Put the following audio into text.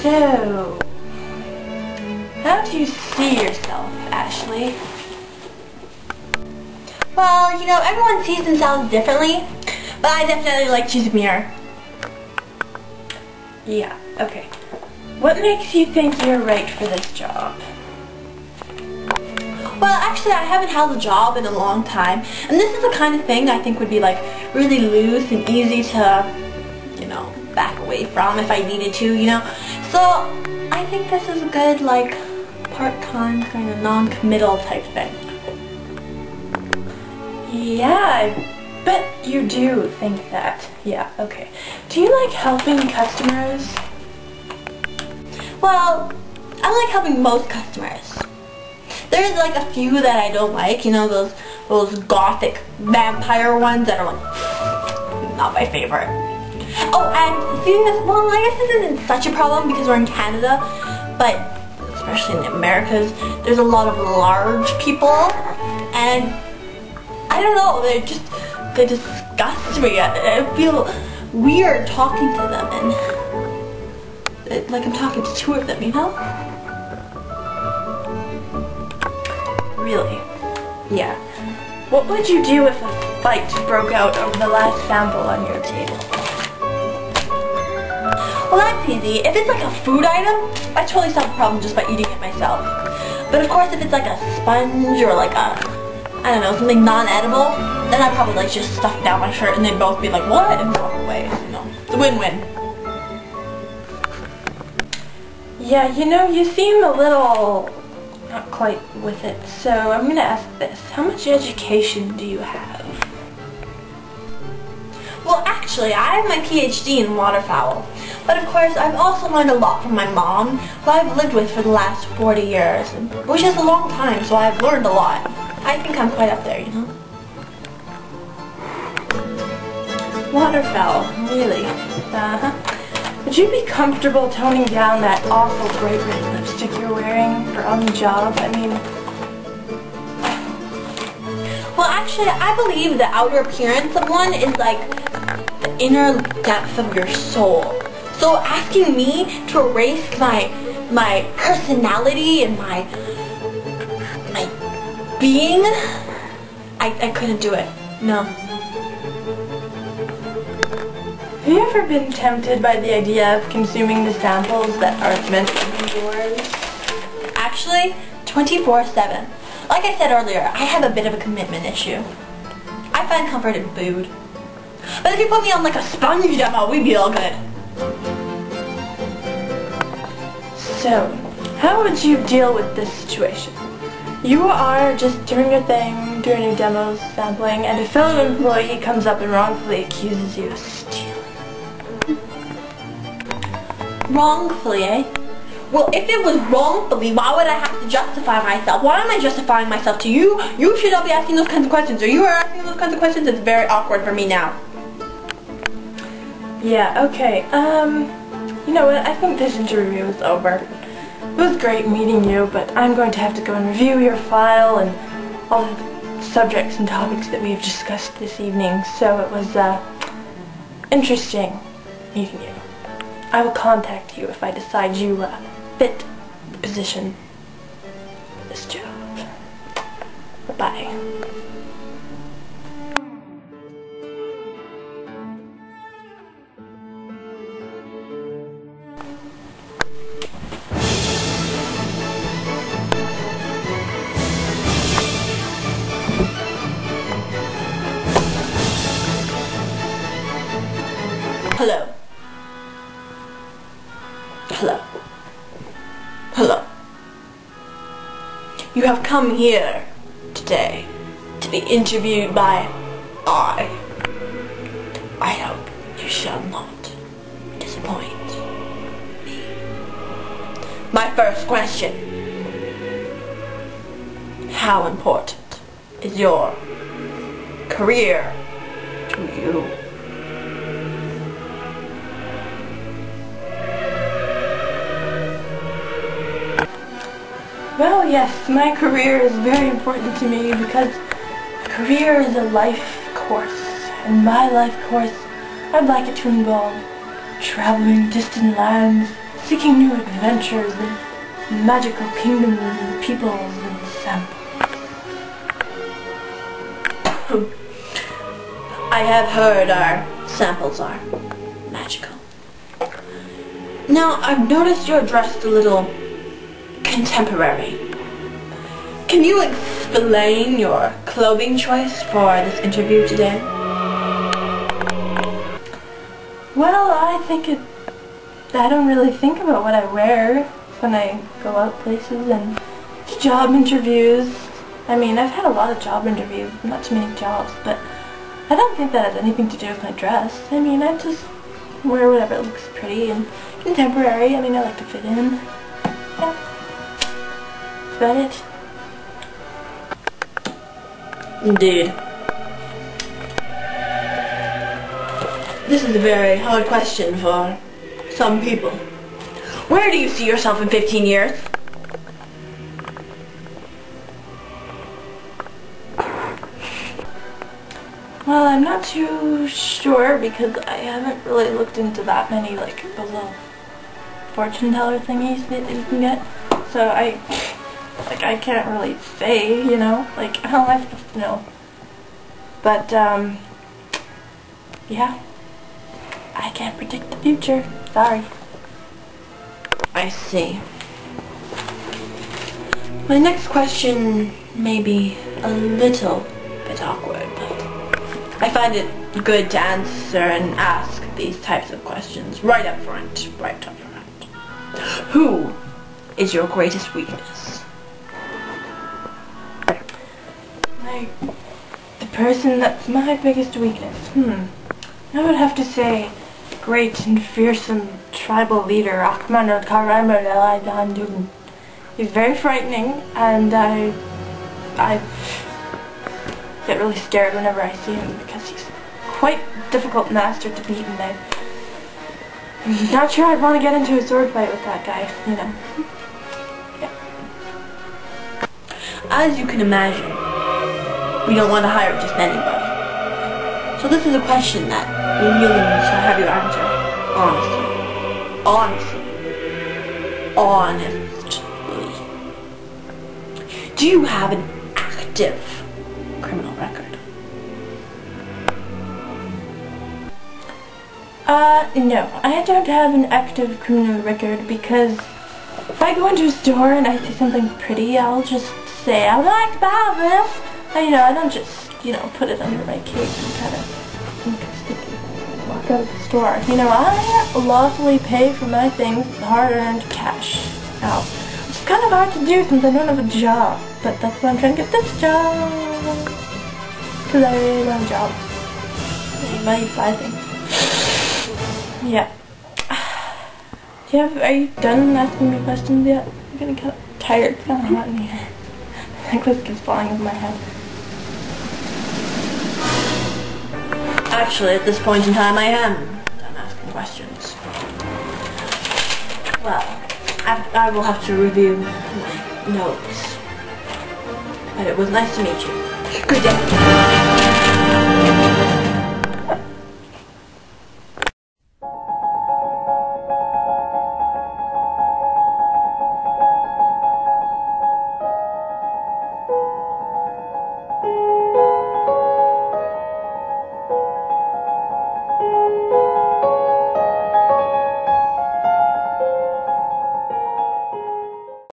So, how do you see yourself, Ashley? Well, you know, everyone sees themselves differently, but I definitely like to use a mirror. Yeah, okay. What makes you think you're right for this job? Well, actually, I haven't held a job in a long time, and this is the kind of thing I think would be like really loose and easy to, you know, back away from if I needed to, you know. So I think this is a good, like, part-time kind of non-committal type thing. Yeah, I bet you do think that. Yeah, okay. Do you like helping customers? Well, I like helping most customers. There's like a few that I don't like, you know, those gothic vampire ones that are like not my favorite. Oh, and seeing this, well, I guess this isn't such a problem because we're in Canada, but especially in the Americas, there's a lot of large people, and I don't know, they disgust me. I feel weird talking to them, and like I'm talking to two of them, you know? Really? Yeah. What would you do if a fight broke out over the last sample on your table? Well, that's easy. If it's like a food item, I totally solve the problem just by eating it myself. But of course, if it's like a sponge or like a, I don't know, something non-edible, then I'd probably like just stuff it down my shirt and they'd both be like, what? And walk away, you know. It's a win-win. Yeah, you know, you seem a little not quite with it, so I'm gonna ask this. How much education do you have? Well, actually, I have my PhD in waterfowl. But of course, I've also learned a lot from my mom, who I've lived with for the last 40 years, which is a long time, so I've learned a lot. I think I'm quite up there, you know? Waterfowl, really? Uh-huh. Would you be comfortable toning down that awful bright red lipstick you're wearing on the job? I mean... Well, actually, I believe the outer appearance of one is like the inner depth of your soul. So asking me to erase my personality and my being, I couldn't do it. No. Have you ever been tempted by the idea of consuming the samples that aren't meant to be yours? Actually, 24/7. Like I said earlier, I have a bit of a commitment issue. I find comfort in food. But if you put me on like a sponge demo, we'd be all good. So, how would you deal with this situation? You are just doing your thing, doing your demos, sampling, and a fellow employee comes up and wrongfully accuses you of stealing. Wrongfully, eh? Well, if it was wrongfully, why would I have to justify myself? Why am I justifying myself to you? You should not be asking those kinds of questions, or you are asking those kinds of questions. It's very awkward for me now. Yeah, okay, you know what, I think this interview is over. It was great meeting you, but I'm going to have to go and review your file and all the subjects and topics that we've discussed this evening, so it was, interesting meeting you. I will contact you if I decide you, fit the position for this job. Bye-bye. Hello. Hello. Hello. You have come here today to be interviewed by I. I hope you shall not disappoint me. My first question. How important is your career to you? Well, yes, my career is very important to me because a career is a life course, and my life course, I'd like it to involve traveling distant lands, seeking new adventures and magical kingdoms and peoples and samples. I have heard our samples are magical. Now, I've noticed you're dressed a little contemporary. Can you explain your clothing choice for this interview today? Well, I don't really think about what I wear when I go out places and job interviews. I mean, I've had a lot of job interviews, not too many jobs, but I don't think that has anything to do with my dress. I mean, I just wear whatever looks pretty and contemporary. I mean, I like to fit in. Yeah. That's about it. Indeed. This is a very hard question for some people. Where do you see yourself in 15 years? Well, I'm not too sure because I haven't really looked into that many, like, those little fortune teller thingies that you can get. So I can't really say, you know, like, how am I supposed to know? But, yeah, I can't predict the future. Sorry. I see. My next question may be a little bit awkward, but I find it good to answer and ask these types of questions right up front. Who is your greatest weakness? The person that's my biggest weakness, I would have to say great and fearsome tribal leader Ahmad al-Karam. He's very frightening, and I get really scared whenever I see him because he's quite difficult master to beat, and I'm not sure I'd want to get into a sword fight with that guy, you know. Yeah. As you can imagine, we don't want to hire just anybody. So this is a question that we really need to have you answer honestly. Do you have an active criminal record? No, I don't have an active criminal record because if I go into a store and I see something pretty, I'll just say, I would like to buy this. And, you know, I don't just, you know, put it under my cape and kind of walk out of the store. You know, I lawfully pay for my things with hard-earned cash. Now, it's kind of hard to do since I don't have a job, but that's why I'm trying to get this job. Because I really want a job. I need money to buy things. Yeah. Are you done asking me questions yet? I'm getting kind of tired. It's kind of hot in here. I think this keeps falling over my head. Actually, at this point in time, I am done asking questions. Well, I will have to review my notes. But it was nice to meet you. Good day.